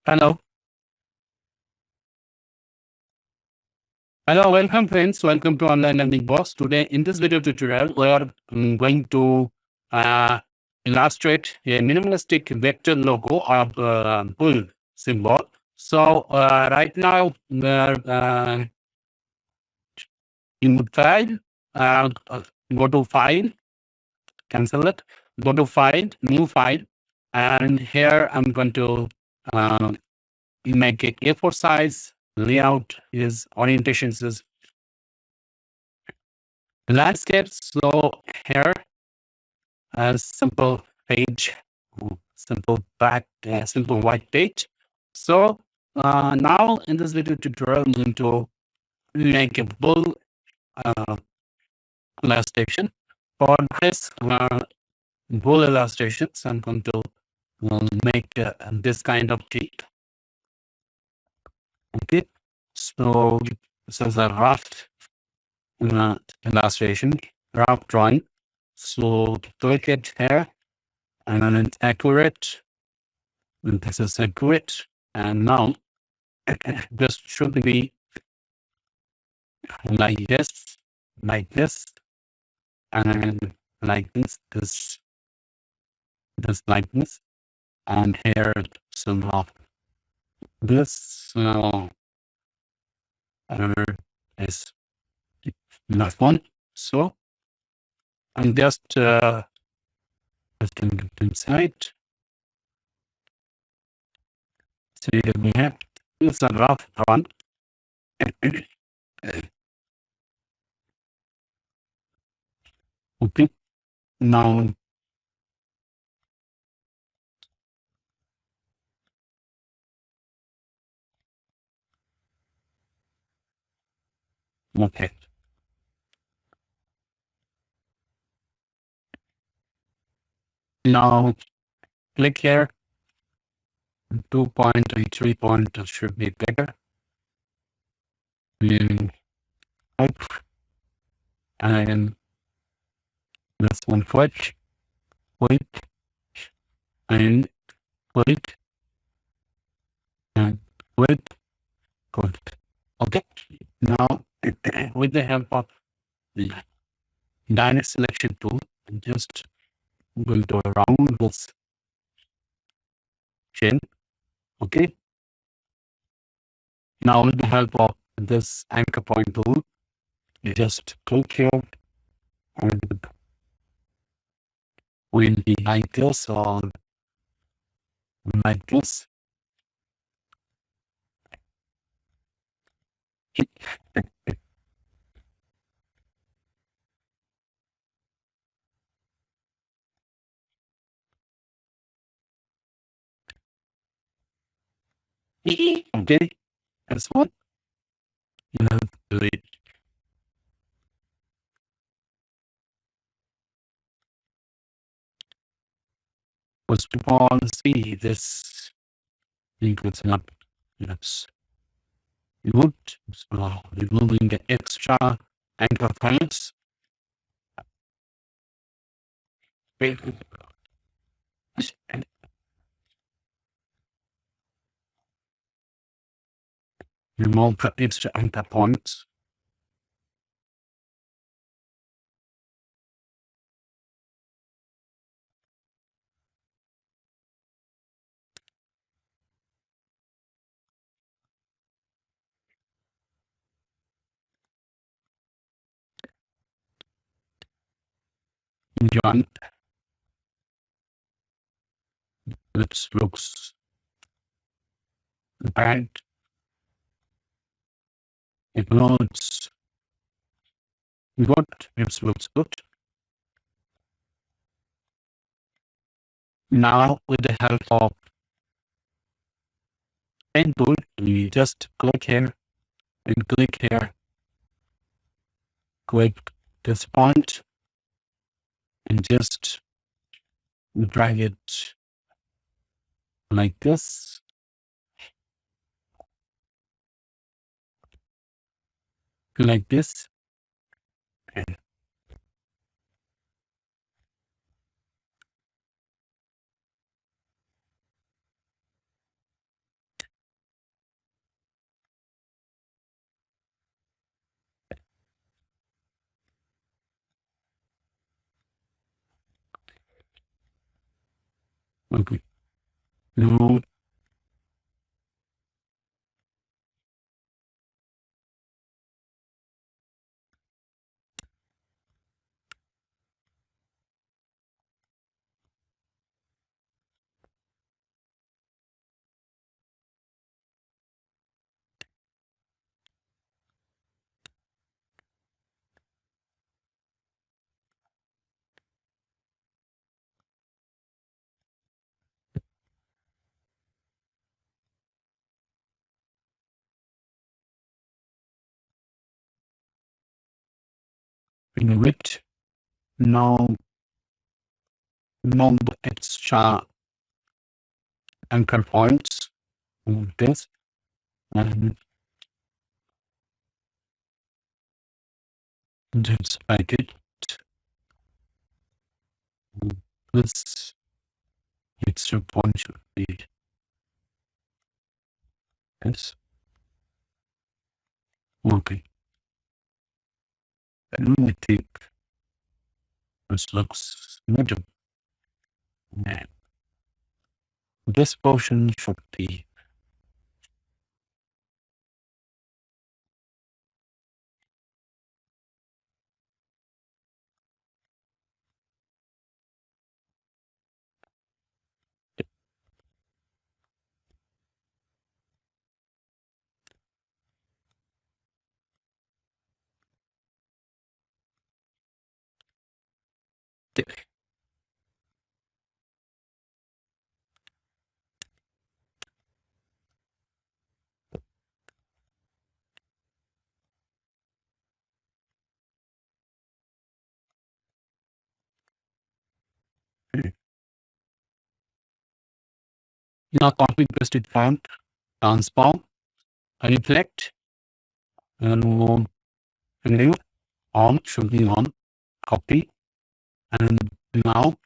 Hello. Hello, welcome friends. Welcome to Online Learning Box. Today in this video tutorial, we are going to uh, illustrate a minimalistic vector logo of bull symbol. So right now, we're in file, go to file, cancel it, go to file, new file. And here I'm going to uh, make it A4 size. Layout is orientations is landscape. So here a simple page, simple black, simple white page. So now in this video tutorial, I'm going to make a bull uh, illustration. For this bull illustrations, I'm going to make this kind of sheet. Okay, so this is a rough illustration, rough drawing. So click it here, and then it's accurate. And this is accurate. And now this should be like this, and like this like this, and here some of this. Is not one. So I'm just going to get inside. So we have this a rough one. Okay. Now, okay. Now click here. 2 point and 3 point should be bigger. Up and this one click and click and click. Good. Okay. Now with the help of the dynamic selection tool, I'm just going to around this chain. Okay. Now with the help of this anchor point tool, you just click here and will be like this or like this. Okay. That's what you have to do it. First of all, see this link was not yes. Good. So removing the extra anchor points. Remove the extra anchor points. Join. It looks bad. It looks good. It looks good. Now, with the help of pen tool, we just click here and click here. Click this point and just drag it like this. Like this. And Okay. Now, in which now the extra anchor points of this, and just like it. This extra point should be this. Okay. And I think this looks good. And this portion should be now copy pasted font, transform, reflect, and new on should be on, copy, and now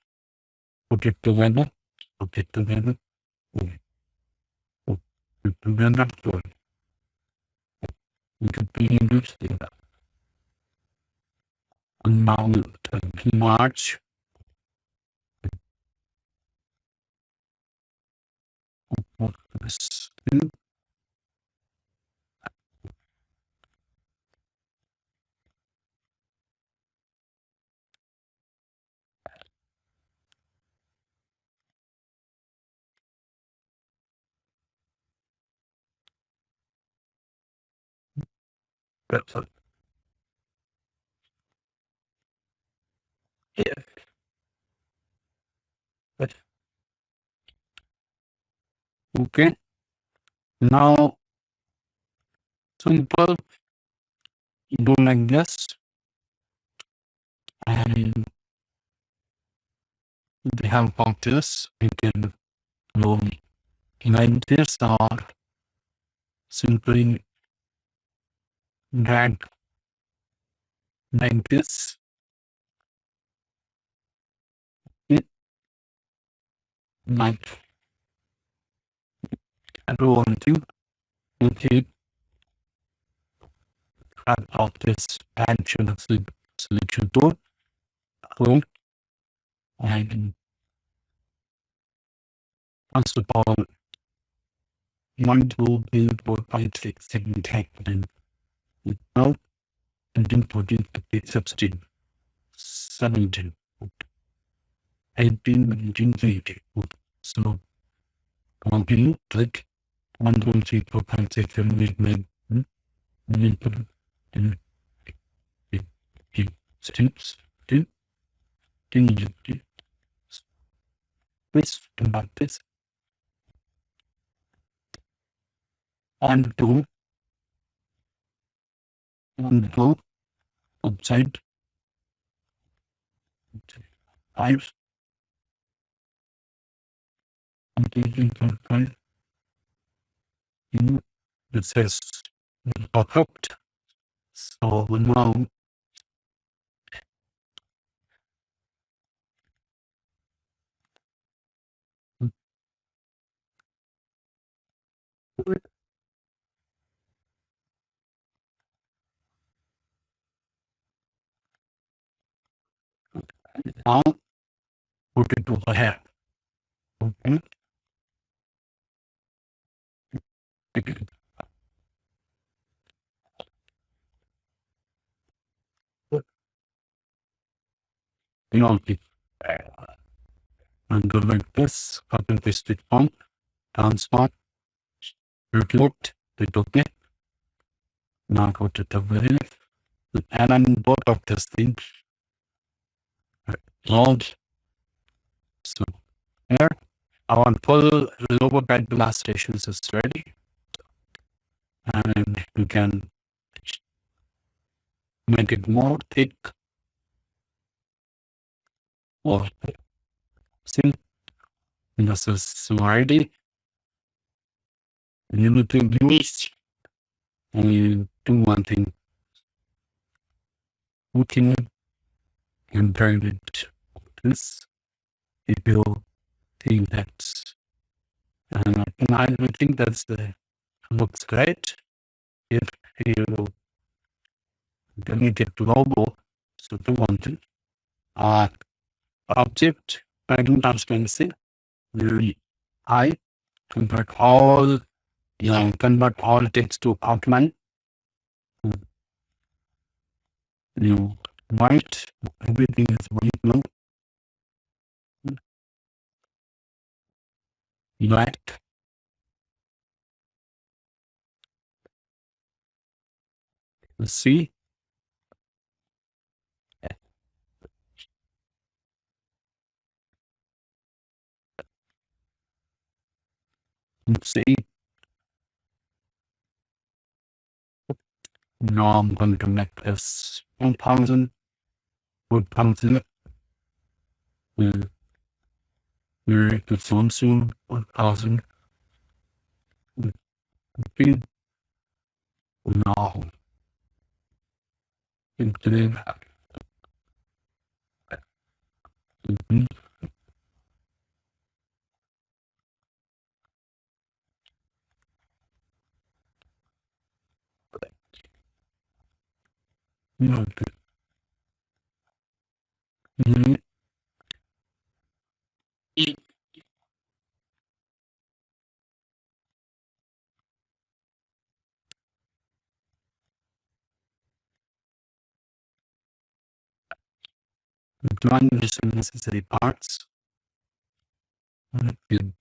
put it together, put it together, put it together, so we can begin this data. And now March, this, that's it. Yeah, but okay. Now simple, do like this, and they have of this, you can go like this or simply drag like this. It like I don't want to take out of this add to the selection tool, home, and first of all, 1, 2, 3, 4, 5, 6, 7, 8, and now, and then 14, 15, 16, 17, 18, 19, 20. So, continue, click 1, 2, 3, 4, 5, 6, 7, 8, 9, 10, 15, 16, 17, 18, this, about this, and 2, and 2, outside, 5, and 5, this is perfect. So now, now put it over here. Okay. You know, and go like this, cut and paste it on, transport, report, click OK. Now go to the very and I'm both of these things. Load. So here, our full logo guide illustrations is ready. And you can make it more thick or thin. This is already you need to use and you do one thing. We can compare it to this. If you think that's and I would think that's looks great. If you delete it logo, so do one thing. Object pattern transparency. I convert all text to outline. You white, everything is white now. Black. Let's see. Let's see. Now I'm going to make this 1000. 1000. We're the phone soon. 1000. Now. Into drawing this unnecessary parts. You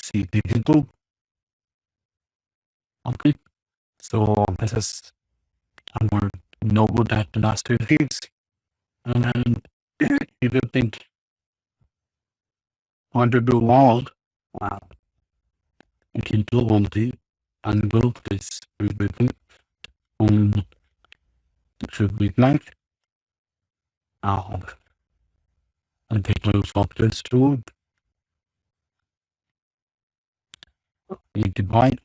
see digital. Okay. So this is our logo that last two weeks. And if you think want to do all, you can do one thing and build this everything on should be like and take those softwares too. You divide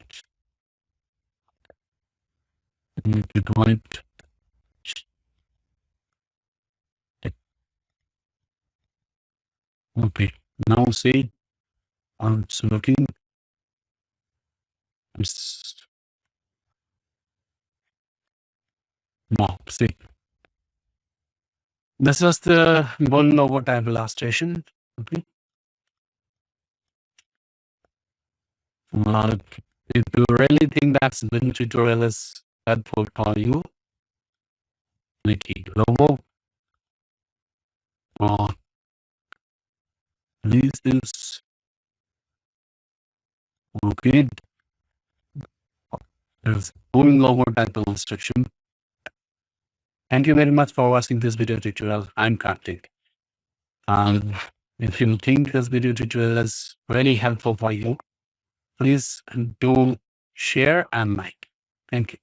okay. Now see I'm looking no see this was the one logo type illustration. Okay. If you really think that's the tutorial is helpful for you, make it logo or this is okay. There's full logo type illustration. Thank you very much for watching this video tutorial. I'm Kartick. And if you think this video tutorial is very helpful for you, please do share and like. Thank you.